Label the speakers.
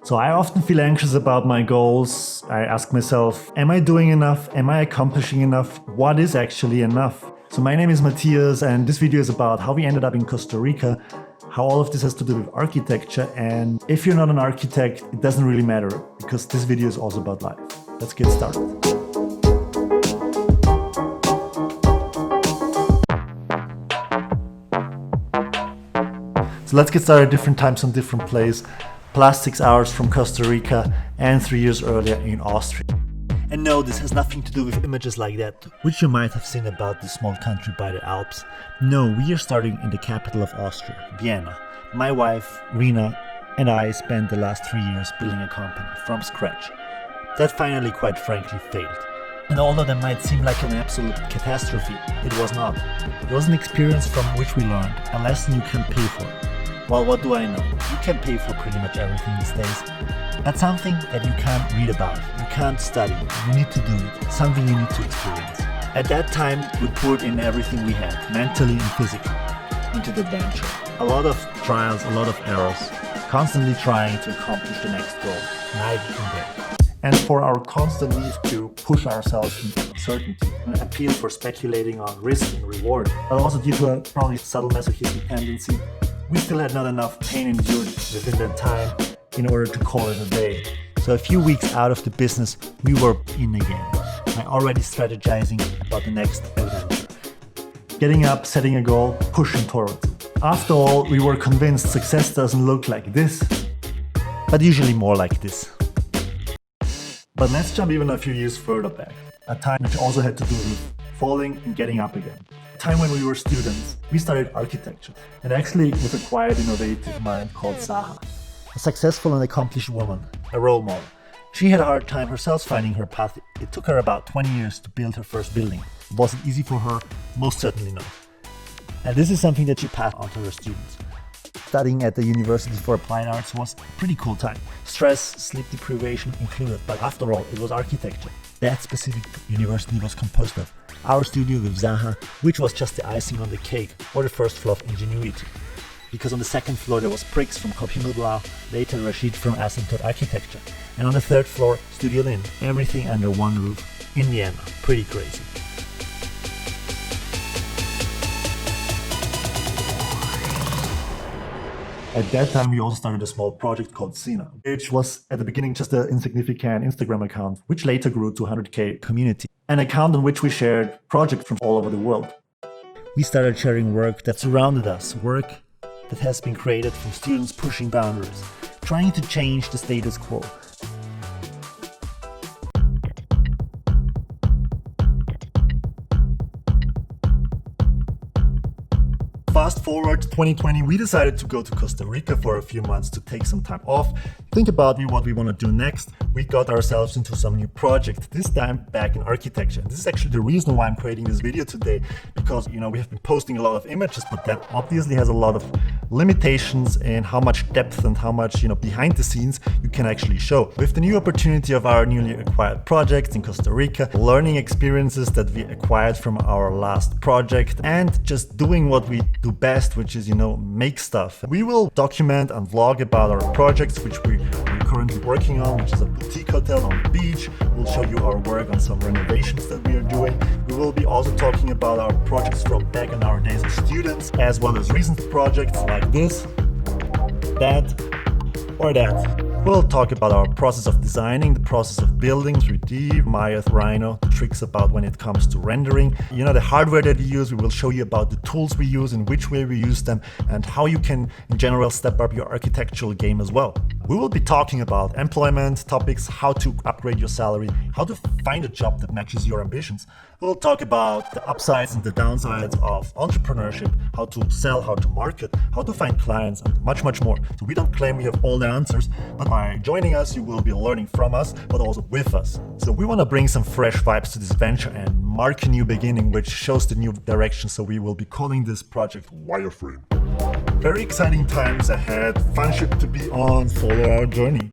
Speaker 1: So I often feel anxious about my goals. I ask myself, am I doing enough? Am I accomplishing enough? What is actually enough? So my name is Matthias, and this video is about how we ended up in Costa Rica, how all of this has to do with architecture. And if you're not an architect, it doesn't really matter, because this video is also about life. Let's get started. So let's get started at different times on different places. Plus 6 hours from Costa Rica and 3 years earlier in Austria. And no, this has nothing to do with images like that, which you might have seen about this small country by the Alps. No, we are starting in the capital of Austria, Vienna. My wife, Rina, and I spent the last 3 years building a company from scratch. That finally, quite frankly, failed. And although that might seem like an absolute catastrophe, it was not. It was an experience from which we learned, a lesson you can pay for. Well, what do I know? You can pay for pretty much everything these days. That's something that you can't read about, you can't study, you need to do it, something you need to experience. At that time, we poured in everything we had, mentally and physically, into the venture. A lot of trials, a lot of errors, constantly trying to accomplish the next goal, night and day. And for our constant need to push ourselves into uncertainty, an appeal for speculating on risk and reward, but also due to a probably subtle masochistic tendency, we still had not enough pain endured within that time in order to call it a day. So a few weeks out of the business, we were in again, by already strategizing about the next adventure. Getting up, setting a goal, pushing towards it. After all, we were convinced success doesn't look like this, but usually more like this. But let's jump even a few years further back, a time which also had to do with falling and getting up again. A time when we were students, we studied architecture, and actually with a quiet, innovative mind called Zaha. A successful and accomplished woman, a role model. She had a hard time herself finding her path. It took her about 20 years to build her first building. Was it easy for her? Most certainly not. And this is something that she passed on to her students. Studying at the University for Applied Arts was a pretty cool time. Stress, sleep deprivation included, but after all, it was architecture. That specific university was composed of our studio with Zaha, which was just the icing on the cake, or the first floor of ingenuity. Because on the second floor there was Prix from Cop Himmelblau, later Rashid from Asymptote Architecture. And on the third floor, Studio Lin, everything under one roof in Vienna. Pretty crazy. At that time, we also started a small project called Sina, which was at the beginning just an insignificant Instagram account, which later grew to 100k community. An account on which we shared projects from all over the world. We started sharing work that surrounded us, work that has been created from students pushing boundaries, trying to change the status quo. Fast forward to 2020, we decided to go to Costa Rica for a few months to take some time off, think about what we want to do next. We got ourselves into some new project, this time back in architecture. And this is actually the reason why I'm creating this video today, because we have been posting a lot of images, but that obviously has a lot of limitations in how much depth and how much behind the scenes you can actually show. With the new opportunity of our newly acquired projects in Costa Rica, learning experiences that we acquired from our last project, and just doing what we do best, which is make stuff. We will document and vlog about our projects which we're currently working on, which is a boutique hotel on the beach. We'll show you our work on some renovations that we are doing. We will be also talking about our projects from back in our days as students, as well as recent projects like this, that, or that. We'll talk about our process of designing, the process of building, 3D, Maya, Rhino, the tricks about when it comes to rendering. The hardware that we use. We will show you about the tools we use, in which way we use them, and how you can, in general, step up your architectural game as well. We will be talking about employment topics, how to upgrade your salary, how to find a job that matches your ambitions. We'll talk about the upsides and the downsides of entrepreneurship, how to sell, how to market, how to find clients, and much, much more. So we don't claim we have all the answers, but by joining us, you will be learning from us, but also with us. So we want to bring some fresh vibes to this venture and mark a new beginning, which shows the new direction. So we will be calling this project Wireframe. Very exciting times ahead, fun ship to be on, follow our journey.